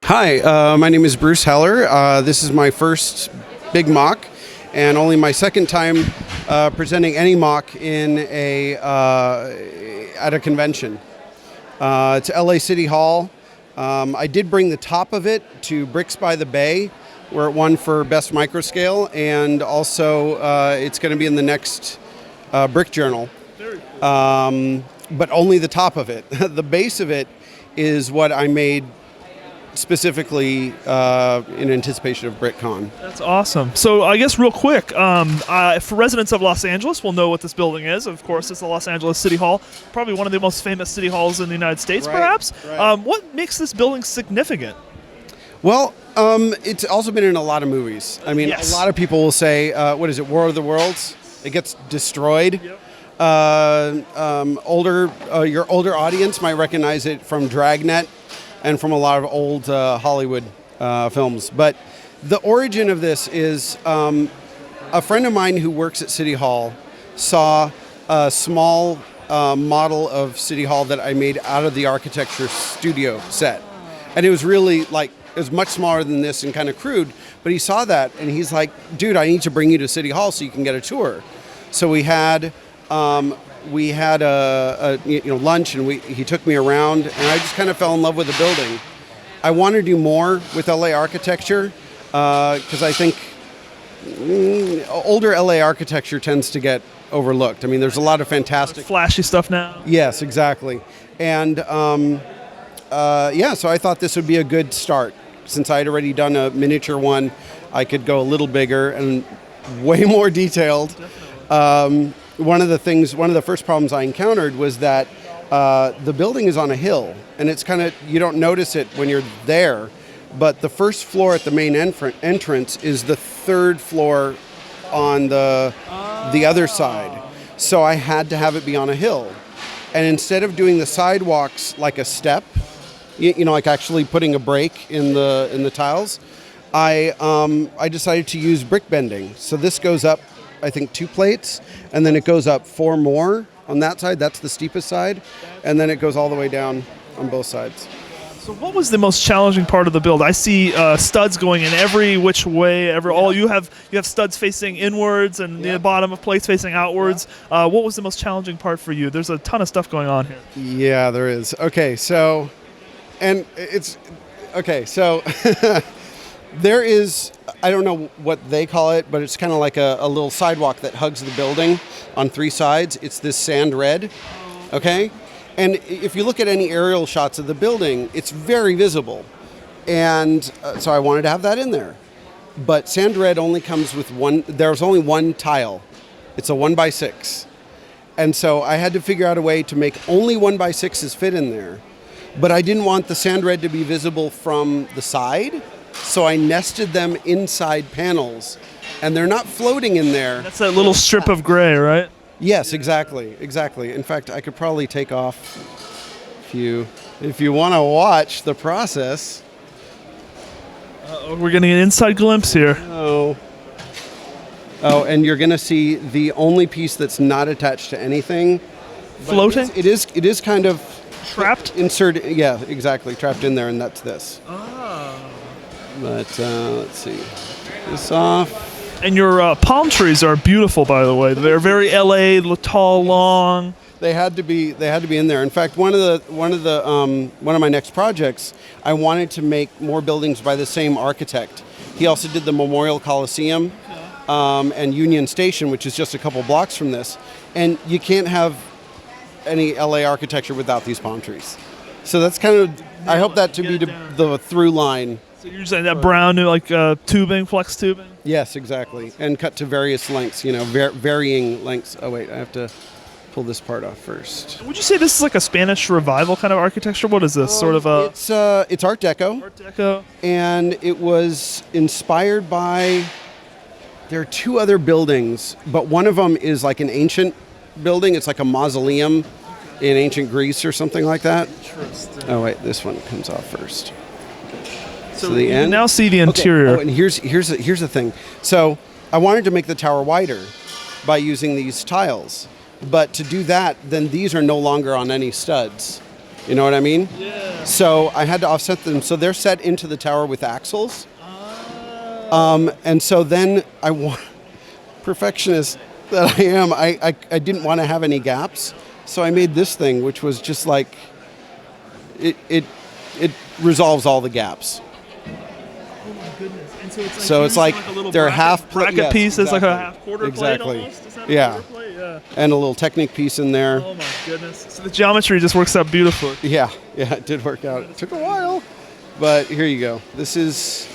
Hi, my name is Bruce Heller. This is my first big mock, and only my second time presenting any mock in at a convention. It's LA City Hall. I did bring the top of it to Bricks by the Bay, where it won for Best Microscale, and also it's going to be in the next Brick Journal. But only the top of it. The base of it is what I made specifically in anticipation of BrickCon. That's awesome. So I guess real quick, for residents of Los Angeles, will know what this building is. Of course, it's the Los Angeles City Hall, probably one of the most famous city halls in the United States, perhaps. Right. What makes this building significant? Well, it's also been in a lot of movies. I mean, Yes. A lot of people will say, what is it, War of the Worlds? It gets destroyed. Yep. Your older audience might recognize it from Dragnet and from a lot of old Hollywood films. But the origin of this is a friend of mine who works at City Hall saw a small model of City Hall that I made out of the architecture studio set. And it was really it was much smaller than this and kind of crude, but he saw that and he's like, dude, I need to bring you to City Hall so you can get a tour. So we had a lunch, and he took me around, and I just kind of fell in love with the building. I want to do more with LA architecture because I think older LA architecture tends to get overlooked. I mean, there's a lot of fantastic, Flashy stuff now. Yes, exactly. And so I thought this would be a good start. Since I had already done a miniature one, I could go a little bigger and way more detailed. One of the first problems I encountered was that the building is on a hill, and it's you don't notice it when you're there, but the first floor at the main entrance is the third floor on the other side. So I had to have it be on a hill. And instead of doing the sidewalks like a step, like actually putting a break in the tiles, I decided to use brick bending. So this goes up, I think, 2 plates, and then it goes up 4 more on that side. That's the steepest side, and then it goes all the way down on both sides. So what was the most challenging part of the build? I see studs going in every which way. You have studs facing inwards and the bottom of plates facing outwards. What was the most challenging part for you? There's a ton of stuff going on here. Yeah, there is. Okay, so there is, I don't know what they call it, but it's kind of like a little sidewalk that hugs the building on 3 sides. It's this sand red, okay? And if you look at any aerial shots of the building, it's very visible. And so I wanted to have that in there. But sand red only comes with there's only one tile. It's a 1x6. And so I had to figure out a way to make only 1x6s fit in there. But I didn't want the sand red to be visible from the side. So I nested them inside panels, and they're not floating in there. That's that little strip of gray, right? Yes, exactly. In fact, I could probably take off if you want to watch the process. We're getting an inside glimpse here. Oh, and you're going to see the only piece that's not attached to anything. Floating? It is kind of Trapped? Inserted. Yeah, exactly. Trapped in there, and that's this. Oh. But let's see. Take this off. And your palm trees are beautiful, by the way. They're very LA, tall, long. They had to be in there. In fact, one of my next projects, I wanted to make more buildings by the same architect. He also did the Memorial Coliseum and Union Station, which is just a couple blocks from this. And you can't have any LA architecture without these palm trees. So that's kind of, I hope that to be the through line. So you're saying that brown, tubing, flex tubing? Yes, exactly. And cut to various lengths, varying lengths. Oh, wait, I have to pull this part off first. Would you say this is like a Spanish revival kind of architecture? What is this? Sort of a... It's Art Deco. Art Deco. And it was inspired by... There are 2 other buildings, but one of them is like an ancient building. It's like a mausoleum in ancient Greece or something like that. Interesting. Oh, wait, this one comes off first. So the you end. can now see the interior. Okay. Oh, and here's the thing. So I wanted to make the tower wider by using these tiles. But to do that, then these are no longer on any studs. You know what I mean? Yeah. So I had to offset them. So they're set into the tower with axles. And so then perfectionist that I am, I didn't want to have any gaps. So I made this thing, which was just like, it resolves all the gaps. Oh my goodness! And so So it's like a little they're bracket yes, piece. It's like a exactly. half quarter Exactly. plate almost. Is that a Yeah. quarter plate? Yeah. And a little Technic piece in there. Oh my goodness! So the geometry just works out beautifully. Yeah, it did work out. It took a while, but here you go. This is.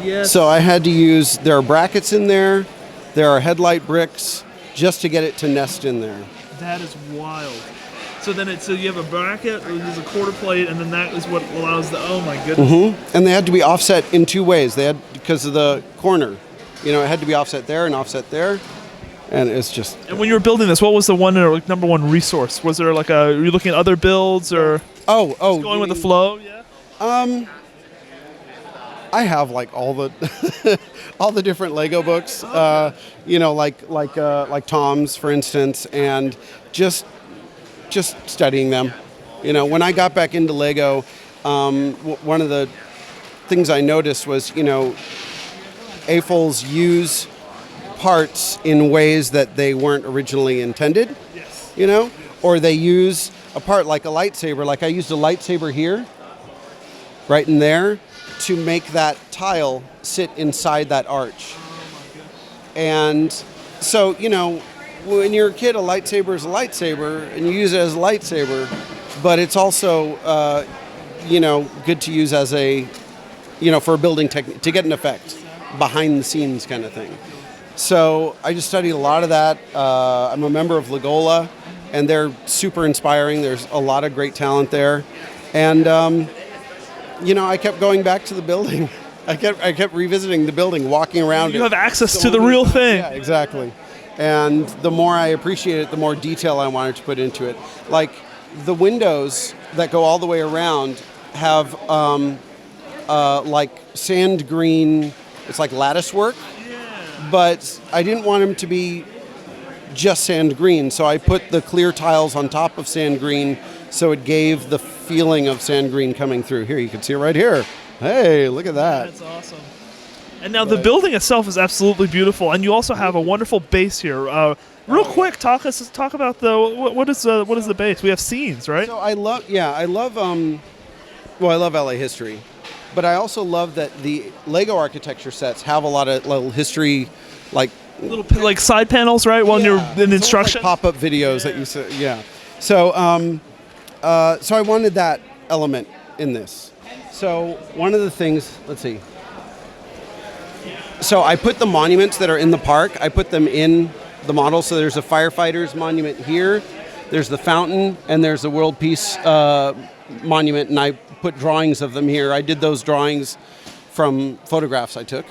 Yes. So I had to use. There are brackets in there. There are headlight bricks just to get it to nest in there. That is wild. So then so you have a bracket, there's a quarter plate, and then that is what allows the. Oh my goodness. Mm-hmm. And they had to be offset in two ways. They had because of the corner. You know, it had to be offset there and offset there. And it's just. And when you were building this, what was the number one resource? Was there were you looking at other builds or Oh, just going with the flow? Yeah. I have like all the all the different Lego books. You know, like Tom's, for instance, and just studying them. You know, when I got back into Lego, one of the things I noticed was, you know, AFOLs use parts in ways that they weren't originally intended. Yes. You know, or they use a part like a lightsaber. Like I used a lightsaber here, right in there, to make that tile sit inside that arch. And so, you know, when you're a kid, a lightsaber is a lightsaber, and you use it as a lightsaber, but it's also, you know, good to use as a, you know, for a building technique, to get an effect, behind the scenes kind of thing. So I just studied a lot of that. I'm a member of Legola, and they're super inspiring. There's a lot of great talent there. And, you know, I kept going back to the building. I kept revisiting the building, walking around. You have access to the real thing. Yeah, exactly. And the more I appreciate it, the more detail I wanted to put into it. Like the windows that go all the way around have like sand green. It's like lattice work. But I didn't want them to be just sand green, so I put the clear tiles on top of sand green, so it gave the feeling of sand green coming through. Here, you can see it right here. Hey, look at that. That's awesome. And now the building itself is absolutely beautiful, and you also have a wonderful base here. Real quick, talk about what is the base? We have scenes, right? So I love LA history, but I also love that the Lego architecture sets have a lot of little history, like little side panels, right? When you're in instruction, like pop-up videos that you say, yeah. So so I wanted that element in this. So one of the things, let's see. So I put the monuments that are in the park, I put them in the model. So there's a firefighters monument here, there's the fountain, and there's the World Peace monument, and I put drawings of them here. I did those drawings from photographs I took.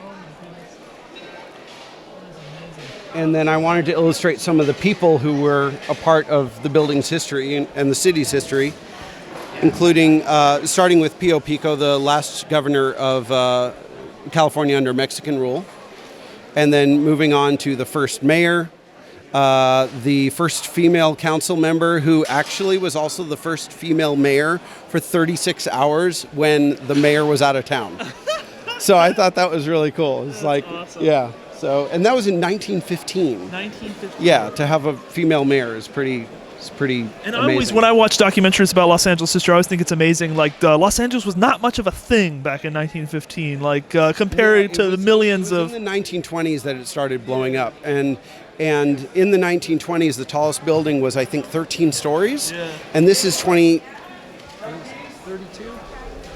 And then I wanted to illustrate some of the people who were a part of the building's history and the city's history, including starting with Pio Pico, the last governor of California under Mexican rule, and then moving on to the first mayor, the first female council member, who actually was also the first female mayor for 36 hours when the mayor was out of town. So I thought that was really cool. It's like, awesome. Yeah. So, and that was in 1915. 1915. Yeah, to have a female mayor is pretty and amazing. I always, when I watch documentaries about Los Angeles history, I always think it's amazing. Like Los Angeles was not much of a thing back in 1915, like compared to the millions of. In the 1920s that it started blowing up, and in the 1920s, the tallest building was, I think, 13 stories, and this is 32.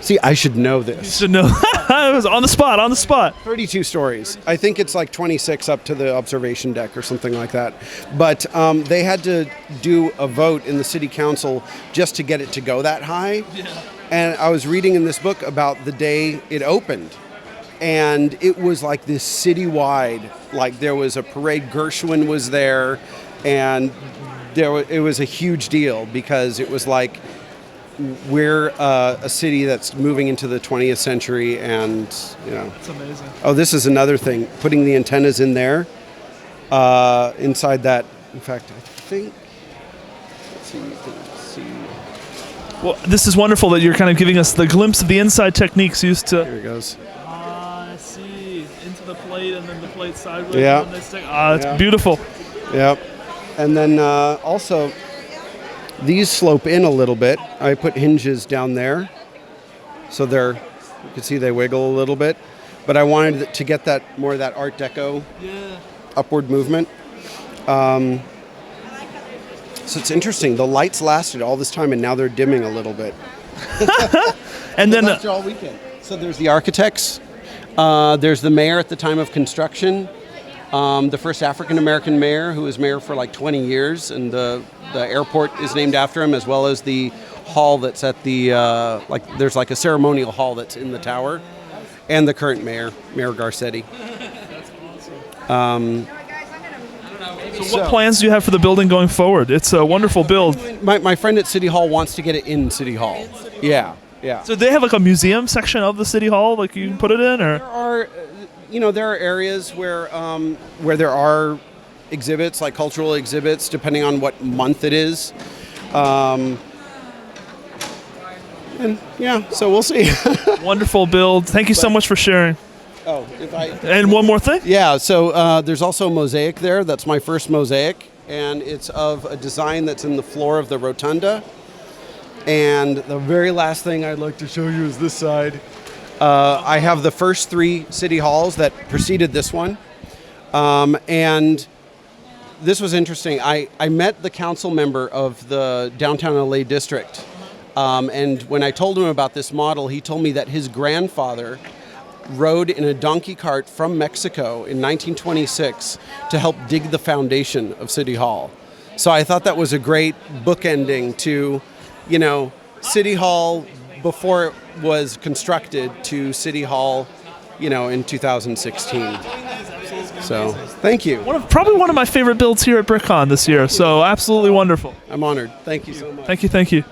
See, I should know this. You should know. It was on the spot. 32 stories. I think it's like 26 up to the observation deck or something like that. But they had to do a vote in the city council just to get it to go that high. Yeah. And I was reading in this book about the day it opened. And it was like this citywide, like there was a parade, Gershwin was there, and it was a huge deal because it was like, we're a city that's moving into the 20th century, and you know. It's amazing. Oh, this is another thing. Putting the antennas in there, inside that. In fact, I think. Let's see. You can see Well, this is wonderful that you're kind of giving us the glimpse of the inside techniques used to. Here it goes. I see. Into the plate and then the plate sideways. Yeah. And it's beautiful. Yep. And then also, these slope in a little bit. I put hinges down there, so you can see they wiggle a little bit. But I wanted to get that more of that Art Deco upward movement. So it's interesting. The lights lasted all this time, and now they're dimming a little bit. And then lasted all weekend. So there's the architects. There's the mayor at the time of construction. The first African-American mayor, who was mayor for like 20 years, and the airport is named after him, as well as the hall that's at the, there's like a ceremonial hall that's in the tower, and the current mayor, Mayor Garcetti. That's awesome. So what plans do you have for the building going forward? It's a wonderful build. My friend at City Hall wants to get it in City Hall. Yeah. So they have like a museum section of the City Hall, like you can put it in, or? There are areas where there are exhibits, like cultural exhibits, depending on what month it is. So we'll see. Wonderful build. Thank you so much for sharing. Oh, and one more thing? Yeah, so there's also a mosaic there. That's my first mosaic, and it's of a design that's in the floor of the rotunda. And the very last thing I'd like to show you is this side. I have the first 3 city halls that preceded this one. And this was interesting. I met the council member of the downtown LA district. And when I told him about this model, he told me that his grandfather rode in a donkey cart from Mexico in 1926 to help dig the foundation of City Hall. So I thought that was a great bookending to, City Hall before it was constructed to City Hall, in 2016. So thank you. Probably one of my favorite builds here at BrickCon this year. So absolutely wonderful. I'm honored. Thank you so much. Thank you.